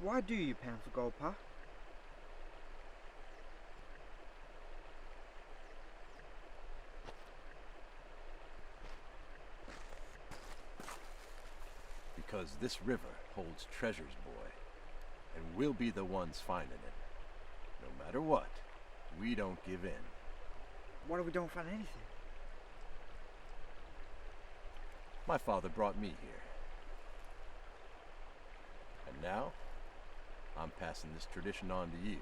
Why do you pound for gold, Pa? Because this river holds treasures, boy, and we'll be the ones finding it. No matter what, we don't give in. What if we don't find anything? My father brought me here. And now, I'm passing this tradition on to you.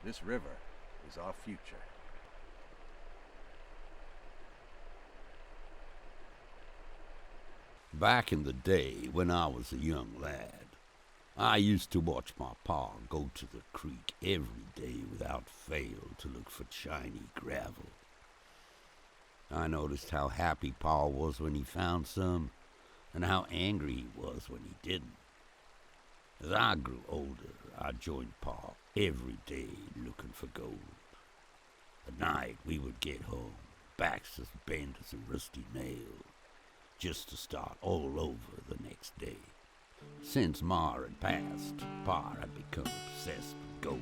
This river is our future. Back in the day, when I was a young lad, I used to watch my pa go to the creek every day without fail to look for shiny gravel. I noticed how happy Pa was when he found some, and how angry he was when he didn't. As I grew older, I joined Pa every day looking for gold. At night, we would get home, backs as bent as a rusty nail, just to start all over the next day. Since Ma had passed, Pa had become obsessed with gold,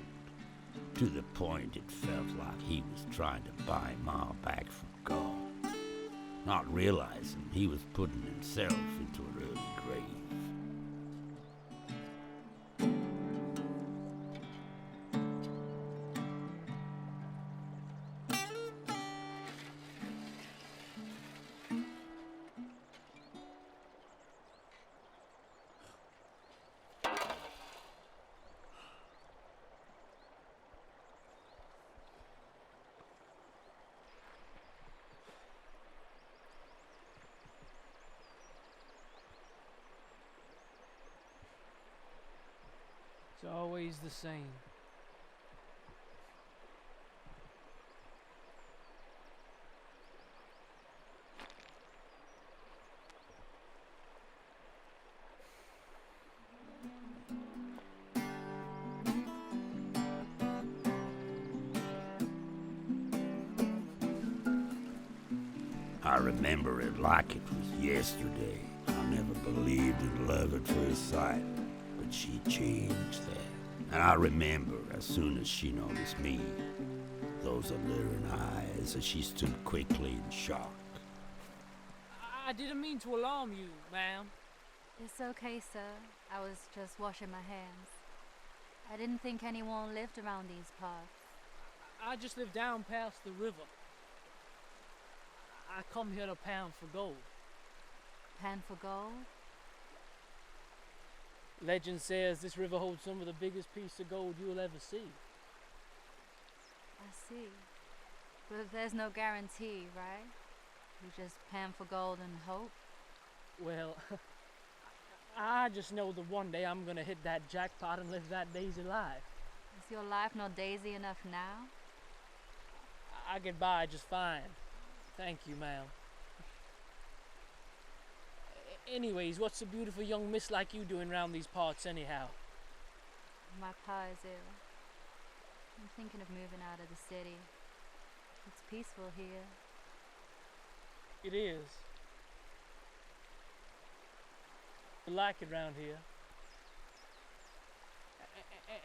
to the point it felt like he was trying to buy Ma back from God, not realizing he was putting himself into an early grave. It's always the same. I remember it like it was yesterday. I never believed in love at first sight, but she changed that. And I remember as soon as she noticed me, those alluring eyes as she stood quickly in shock. I didn't mean to alarm you, ma'am. It's okay, sir. I was just washing my hands. I didn't think anyone lived around these parts. I just live down past the river. I come here to pound for gold. Pan for gold? Legend says this river holds some of the biggest pieces of gold you'll ever see. I see. But there's no guarantee, right? You just pan for gold and hope? Well, I just know that one day I'm gonna hit that jackpot and live that daisy life. Is your life not daisy enough now? I get by just fine. Thank you, ma'am. Anyways, what's a beautiful young miss like you doing round these parts anyhow? My pa is ill. I'm thinking of moving out of the city. It's peaceful here. It is. I like it round here.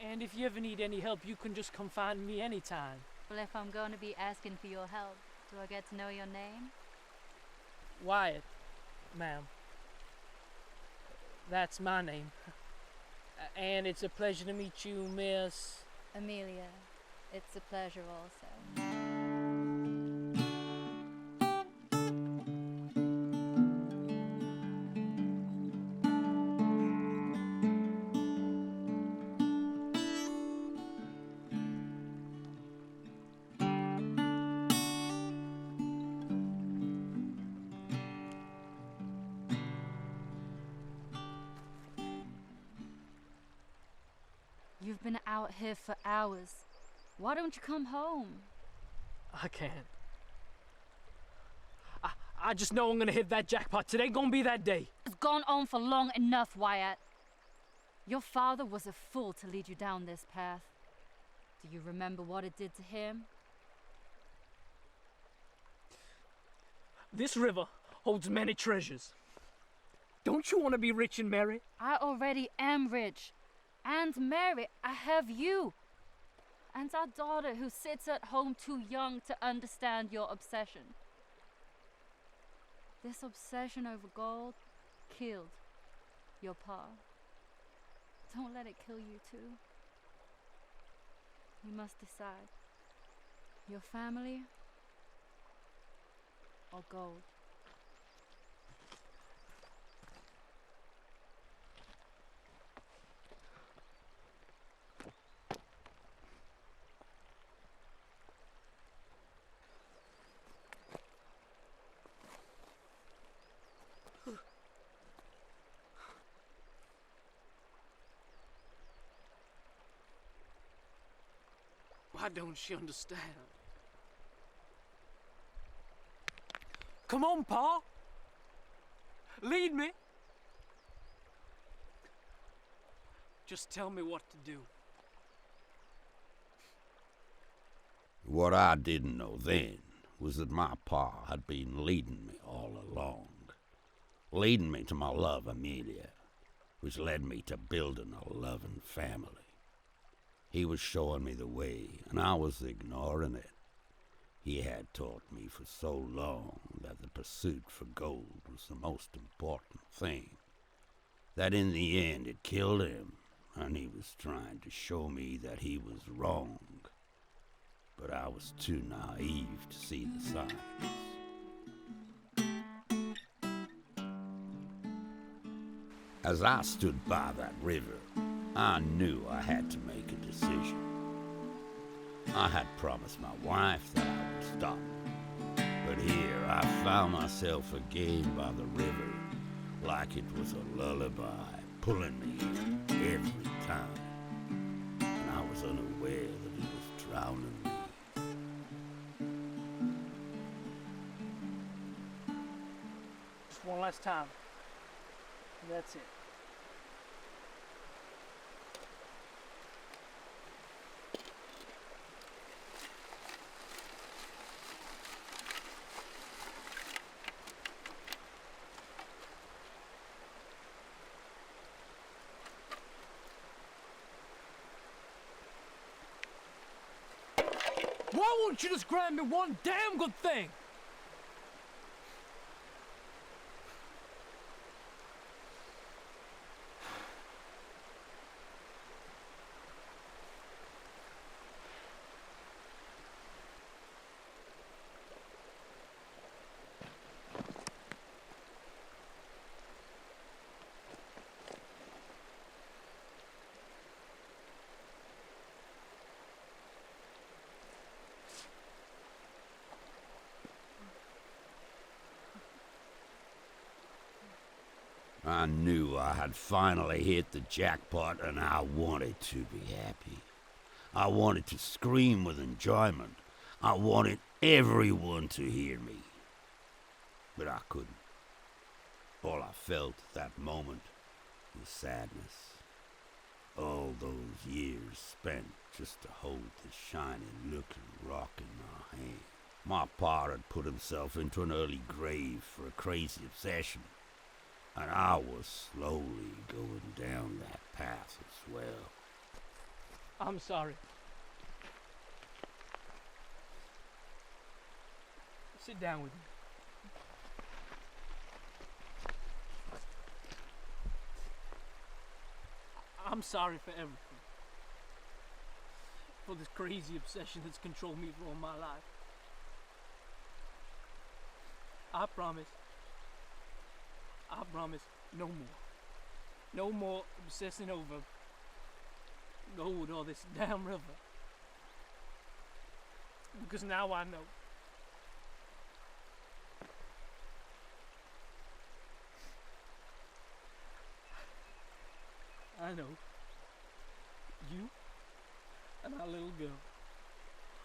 And if you ever need any help, you can just come find me anytime. Well, if I'm going to be asking for your help, do I get to know your name? Wyatt, ma'am. That's my name. And it's a pleasure to meet you, Miss... Amelia. It's a pleasure also. You've been out here for hours. Why don't you come home? I can't. I just know I'm gonna hit that jackpot. Today gonna be that day. It's gone on for long enough, Wyatt. Your father was a fool to lead you down this path. Do you remember what it did to him? This river holds many treasures. Don't you want to be rich and merry? I already am rich. And Mary, I have you. And our daughter who sits at home too young to understand your obsession. This obsession over gold killed your pa. Don't let it kill you too. You must decide. Your family or gold? Why don't she understand? Come on, Pa. Lead me. Just tell me what to do. What I didn't know then was that my pa had been leading me all along. Leading me to my love, Amelia, which led me to building a loving family. He was showing me the way, and I was ignoring it. He had taught me for so long that the pursuit for gold was the most important thing, that in the end it killed him, and he was trying to show me that he was wrong. But I was too naive to see the signs. As I stood by that river, I knew I had to make a decision. I had promised my wife that I would stop, but here I found myself again by the river, like it was a lullaby, pulling me in every time, and I was unaware that it was drowning me. Just one last time. That's it. Why won't you just grant me one damn good thing? I knew I had finally hit the jackpot, and I wanted to be happy. I wanted to scream with enjoyment. I wanted everyone to hear me. But I couldn't. All I felt at that moment was sadness. All those years spent just to hold the shiny looking rock in my hand. My pa had put himself into an early grave for a crazy obsession, and I was slowly going down that path as well. I'm sorry. Sit down with me. I'm sorry for everything. For this crazy obsession that's controlled me for all my life. I promise no more. No more obsessing over gold or this damn river. Because now I know. I know. You and our little girl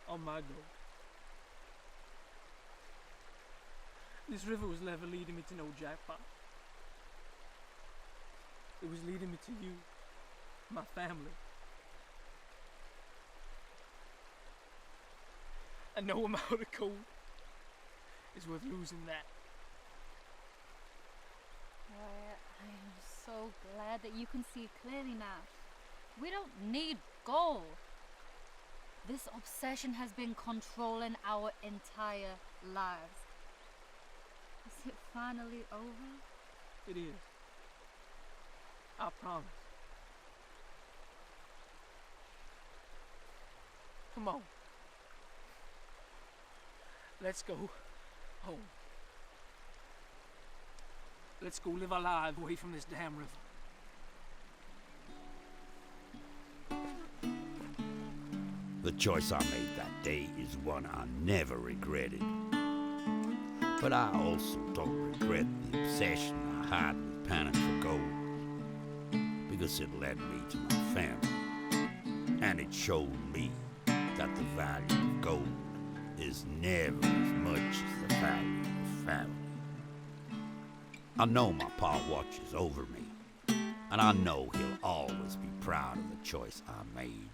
are my goal. This river was never leading me to no jackpot. It was leading me to you, my family. And no amount of gold is worth losing that. I am so glad that you can see clearly now. We don't need gold. This obsession has been controlling our entire lives. Is it finally over? It is. I promise. Come on. Let's go home. Let's go live our lives away from this damn river. The choice I made that day is one I never regretted. But I also don't regret the obsession I had with panning for gold, because it led me to my family, and it showed me that the value of gold is never as much as the value of family. I know my pa watches over me, and I know he'll always be proud of the choice I made.